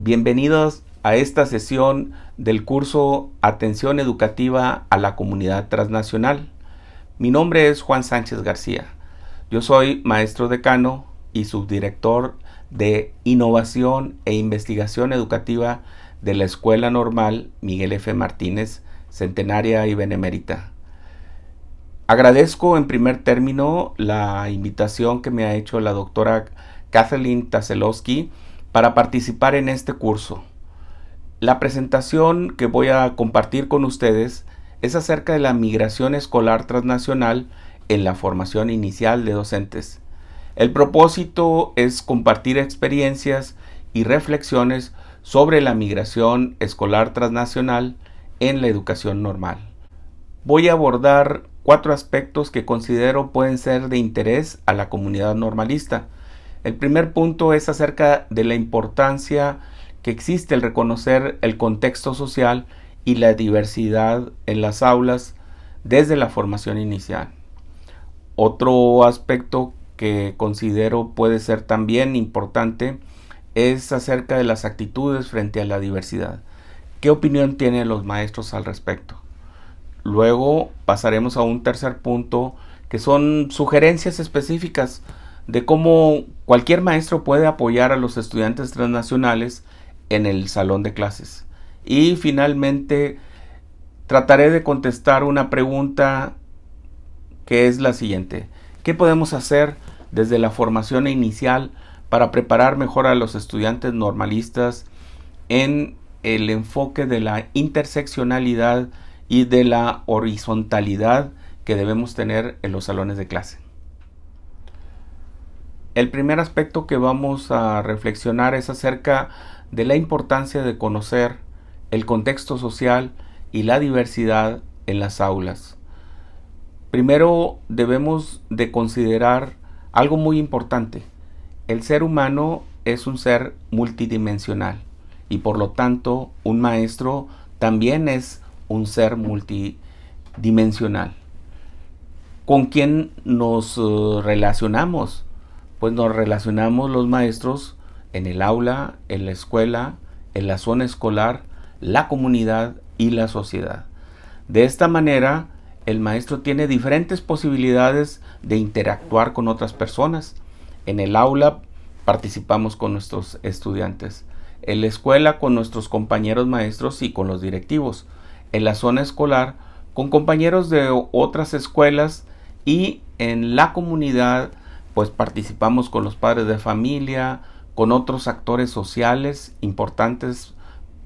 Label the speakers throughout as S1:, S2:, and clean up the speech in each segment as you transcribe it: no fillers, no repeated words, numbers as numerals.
S1: Bienvenidos a esta sesión del curso Atención Educativa a la Comunidad Transnacional. Mi nombre es Juan Sánchez García. Yo soy maestro decano y subdirector de Innovación e Investigación Educativa de la Escuela Normal Miguel F. Martínez, Centenaria y Benemérita. Agradezco en primer término la invitación que me ha hecho la doctora Kathleen Taselowski para participar en este curso. La presentación que voy a compartir con ustedes es acerca de la migración escolar transnacional en la formación inicial de docentes. El propósito es compartir experiencias y reflexiones sobre la migración escolar transnacional en la educación normal. Voy a abordar 4 aspectos que considero pueden ser de interés a la comunidad normalista. El primer punto es acerca de la importancia que existe el reconocer el contexto social y la diversidad en las aulas desde la formación inicial. Otro aspecto que considero puede ser también importante es acerca de las actitudes frente a la diversidad. ¿Qué opinión tienen los maestros al respecto? Luego pasaremos a un tercer punto que son sugerencias específicas de cómo cualquier maestro puede apoyar a los estudiantes transnacionales en el salón de clases. Y finalmente trataré de contestar una pregunta que es la siguiente: ¿qué podemos hacer desde la formación inicial para preparar mejor a los estudiantes normalistas en el enfoque de la interseccionalidad y de la horizontalidad que debemos tener en los salones de clase? El primer aspecto que vamos a reflexionar es acerca de la importancia de conocer el contexto social y la diversidad en las aulas. Primero debemos de considerar algo muy importante. El ser humano es un ser multidimensional y por lo tanto un maestro también es un ser multidimensional. ¿Con quién nos relacionamos? Pues nos relacionamos los maestros en el aula, en la escuela, en la zona escolar, la comunidad y la sociedad. De esta manera, el maestro tiene diferentes posibilidades de interactuar con otras personas. En el aula participamos con nuestros estudiantes, en la escuela con nuestros compañeros maestros y con los directivos, en la zona escolar con compañeros de otras escuelas y en la comunidad pues participamos con los padres de familia, con otros actores sociales importantes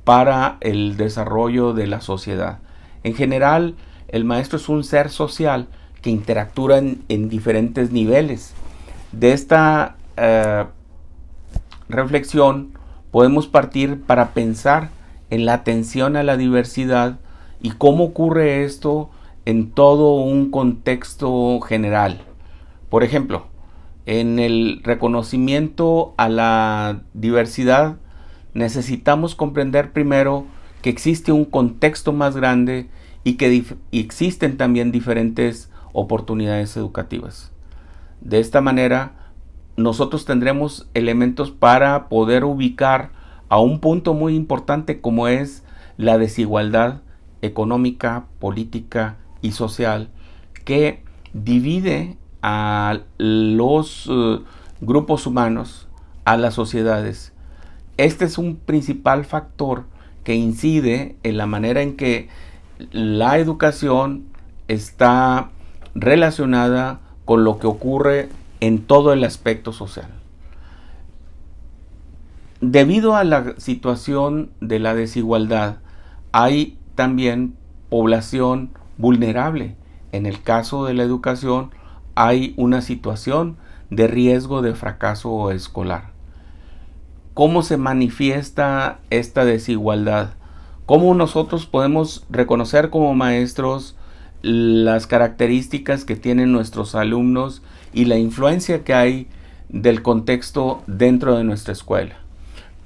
S1: para el desarrollo de la sociedad. En general, el maestro es un ser social que interactúa en diferentes niveles. De esta reflexión podemos partir para pensar en la atención a la diversidad y cómo ocurre esto en todo un contexto general. Por ejemplo, en el reconocimiento a la diversidad necesitamos comprender primero que existe un contexto más grande y que existen también diferentes oportunidades educativas. De esta manera, nosotros tendremos elementos para poder ubicar a un punto muy importante como es la desigualdad económica, política y social que divide a los grupos humanos, a las sociedades. Este es un principal factor que incide en la manera en que la educación está relacionada con lo que ocurre en todo el aspecto social. Debido a la situación de la desigualdad, hay también población vulnerable. En el caso de la educación, hay una situación de riesgo de fracaso escolar. ¿Cómo se manifiesta esta desigualdad? ¿Cómo nosotros podemos reconocer como maestros las características que tienen nuestros alumnos y la influencia que hay del contexto dentro de nuestra escuela?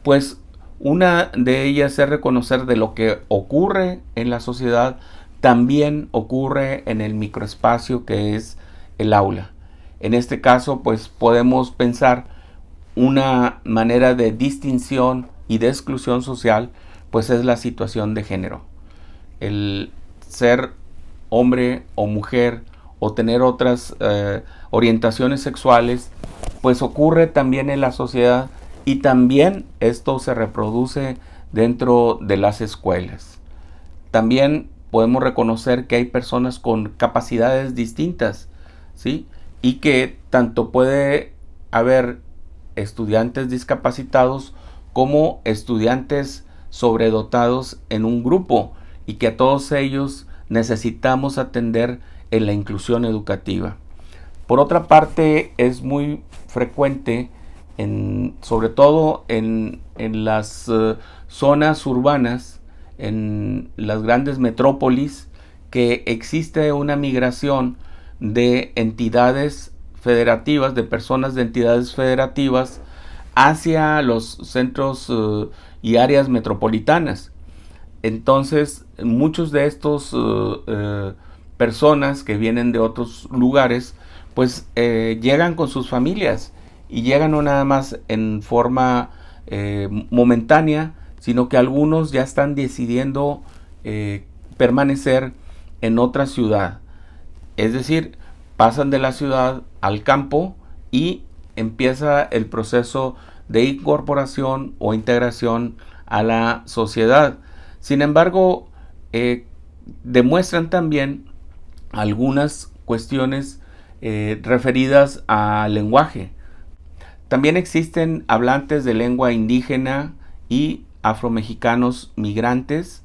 S1: Pues una de ellas es reconocer de lo que ocurre en la sociedad, también ocurre en el microespacio que es el aula. En este caso, pues podemos pensar una manera de distinción y de exclusión social, pues es la situación de género. El ser hombre o mujer o tener otras orientaciones sexuales, pues ocurre también en la sociedad y también esto se reproduce dentro de las escuelas. También podemos reconocer que hay personas con capacidades distintas, ¿sí? Y que tanto puede haber estudiantes discapacitados como estudiantes sobredotados en un grupo y que a todos ellos necesitamos atender en la inclusión educativa. Por otra parte, es muy frecuente, sobre todo en las zonas urbanas, en las grandes metrópolis, que existe una migración de entidades federativas, de personas de entidades federativas, hacia los centros y áreas metropolitanas. Entonces, muchos de estos personas que vienen de otros lugares, pues llegan con sus familias y llegan no nada más en forma momentánea, sino que algunos ya están decidiendo permanecer en otra ciudad. Es decir, pasan de la ciudad al campo y empieza el proceso de incorporación o integración a la sociedad. Sin embargo, demuestran también algunas cuestiones referidas al lenguaje. También existen hablantes de lengua indígena y afromexicanos migrantes,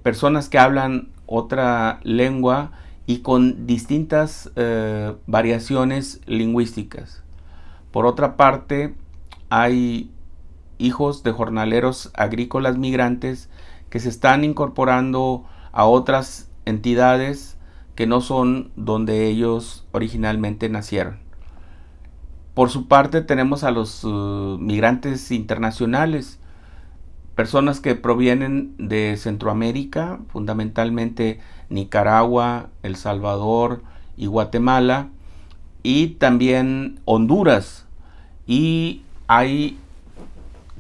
S1: personas que hablan otra lengua y con distintas variaciones lingüísticas. Por otra parte, hay hijos de jornaleros agrícolas migrantes que se están incorporando a otras entidades que no son donde ellos originalmente nacieron. Por su parte, tenemos a los migrantes internacionales, personas que provienen de Centroamérica, fundamentalmente Nicaragua, El Salvador y Guatemala, y también Honduras. Y hay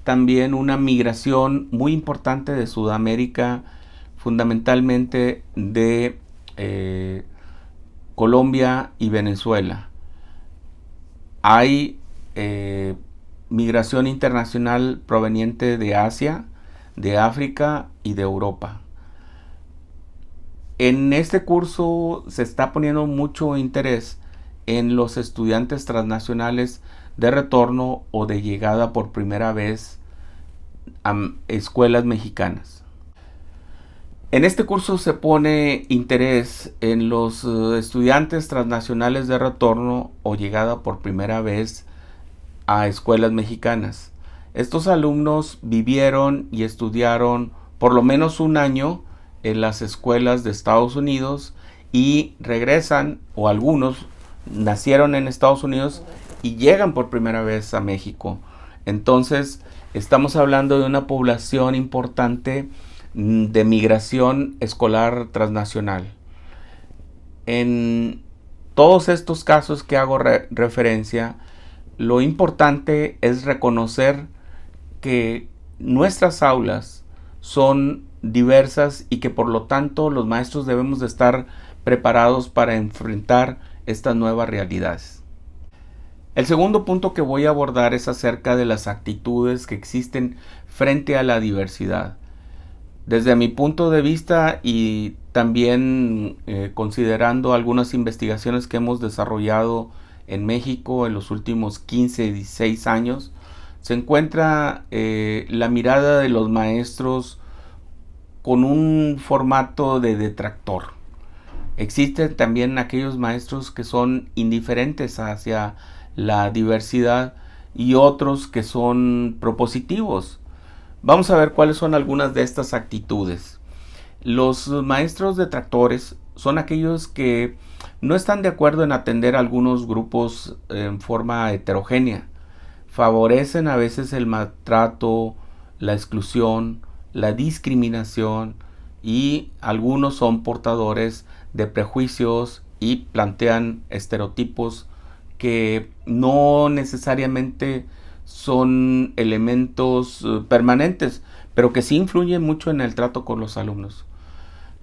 S1: también una migración muy importante de Sudamérica, fundamentalmente de Colombia y Venezuela. Hay migración internacional proveniente de Asia, de África y de Europa. En este curso se está poniendo mucho interés en los estudiantes transnacionales de retorno o de llegada por primera vez a escuelas mexicanas. En este curso se pone interés en los estudiantes transnacionales de retorno o llegada por primera vez a escuelas mexicanas. Estos alumnos vivieron y estudiaron por lo menos un año en las escuelas de Estados Unidos y regresan, o algunos nacieron en Estados Unidos y llegan por primera vez a México. Entonces, estamos hablando de una población importante de migración escolar transnacional. En todos estos casos que hago referencia, lo importante es reconocer que nuestras aulas son diversas y que por lo tanto los maestros debemos de estar preparados para enfrentar estas nuevas realidades. El segundo punto que voy a abordar es acerca de las actitudes que existen frente a la diversidad. Desde mi punto de vista y también considerando algunas investigaciones que hemos desarrollado en México en los últimos 15, 16 años, se encuentra la mirada de los maestros con un formato de detractor. Existen también aquellos maestros que son indiferentes hacia la diversidad y otros que son propositivos. Vamos a ver cuáles son algunas de estas actitudes. Los maestros detractores son aquellos que no están de acuerdo en atender a algunos grupos en forma heterogénea. Favorecen a veces el maltrato, la exclusión, la discriminación y algunos son portadores de prejuicios y plantean estereotipos que no necesariamente son elementos permanentes, pero que sí influyen mucho en el trato con los alumnos.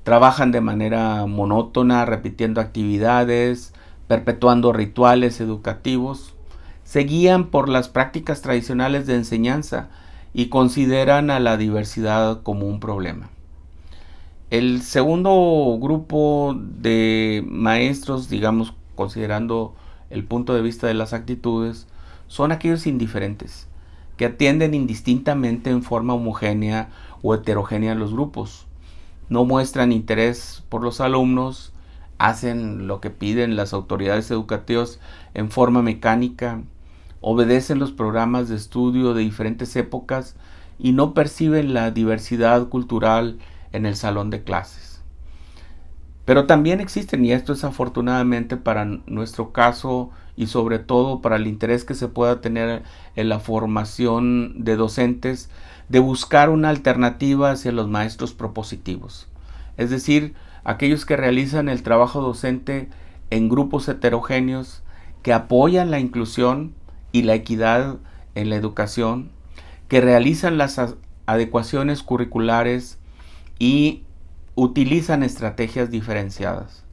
S1: Trabajan de manera monótona, repitiendo actividades, perpetuando rituales educativos, se guían por las prácticas tradicionales de enseñanza y consideran a la diversidad como un problema. El segundo grupo de maestros, digamos, considerando el punto de vista de las actitudes, son aquellos indiferentes, que atienden indistintamente en forma homogénea o heterogénea a los grupos. No muestran interés por los alumnos, hacen lo que piden las autoridades educativas en forma mecánica, obedecen los programas de estudio de diferentes épocas y no perciben la diversidad cultural en el salón de clases. Pero también existen, y esto es afortunadamente para nuestro caso y sobre todo para el interés que se pueda tener en la formación de docentes, de buscar una alternativa hacia los maestros propositivos. Es decir, aquellos que realizan el trabajo docente en grupos heterogéneos, que apoyan la inclusión y la equidad en la educación, que realizan las adecuaciones curriculares y utilizan estrategias diferenciadas.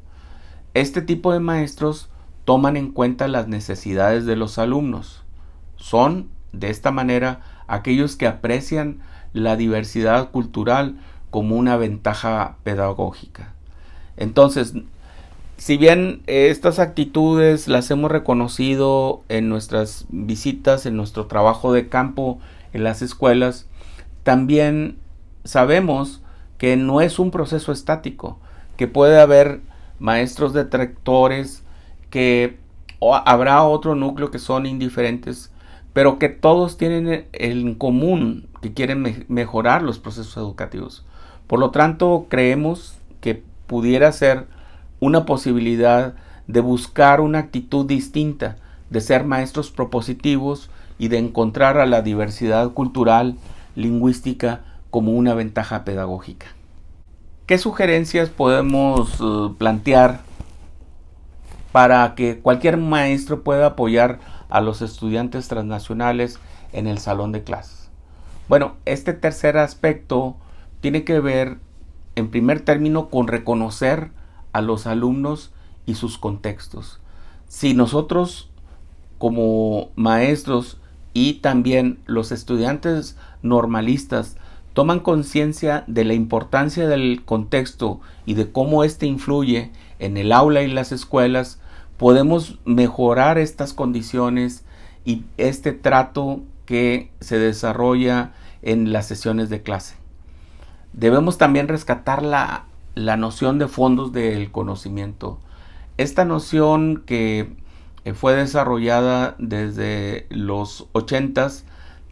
S1: Este tipo de maestros toman en cuenta las necesidades de los alumnos. Son, de esta manera, aquellos que aprecian la diversidad cultural como una ventaja pedagógica. Entonces, si bien estas actitudes las hemos reconocido en nuestras visitas, en nuestro trabajo de campo, en las escuelas, también sabemos que no es un proceso estático, que puede haber maestros detractores, que habrá otro núcleo que son indiferentes, pero que todos tienen en común que quieren mejorar los procesos educativos. Por lo tanto, creemos que pudiera ser una posibilidad de buscar una actitud distinta, de ser maestros propositivos y de encontrar a la diversidad cultural, lingüística, como una ventaja pedagógica. ¿Qué sugerencias podemos plantear para que cualquier maestro pueda apoyar a los estudiantes transnacionales en el salón de clases? Bueno, este tercer aspecto tiene que ver, en primer término, con reconocer a los alumnos y sus contextos. Si nosotros, como maestros y también los estudiantes normalistas, toman conciencia de la importancia del contexto y de cómo éste influye en el aula y las escuelas, podemos mejorar estas condiciones y este trato que se desarrolla en las sesiones de clase. Debemos también rescatar la noción de fondos del conocimiento. Esta noción que fue desarrollada desde los 80s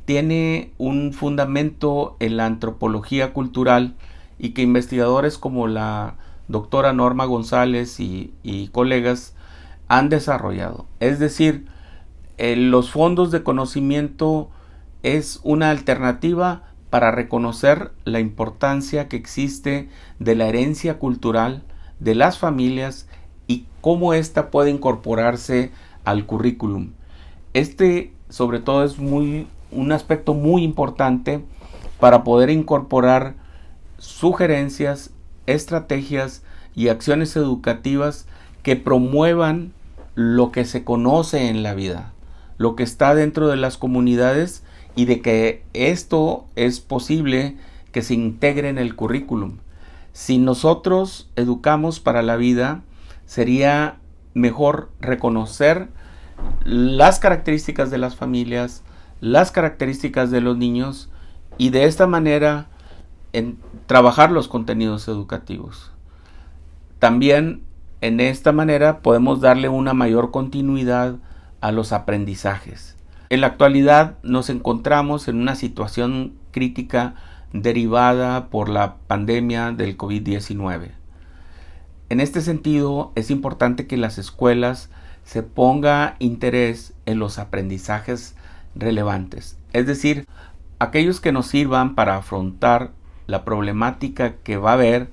S1: tiene un fundamento en la antropología cultural y que investigadores como la doctora Norma González y colegas han desarrollado. Es decir, los fondos de conocimiento es una alternativa para reconocer la importancia que existe de la herencia cultural de las familias y cómo ésta puede incorporarse al currículum. Este, sobre todo, es un aspecto muy importante para poder incorporar sugerencias, estrategias y acciones educativas que promuevan lo que se conoce en la vida, lo que está dentro de las comunidades, y de que esto es posible que se integre en el currículum. Si nosotros educamos para la vida, sería mejor reconocer las características de las familias, las características de los niños, y de esta manera trabajar los contenidos educativos. También en esta manera podemos darle una mayor continuidad a los aprendizajes. En la actualidad nos encontramos en una situación crítica derivada por la pandemia del COVID-19. En este sentido, es importante que en las escuelas se ponga interés en los aprendizajes relevantes, es decir, aquellos que nos sirvan para afrontar la problemática que va a haber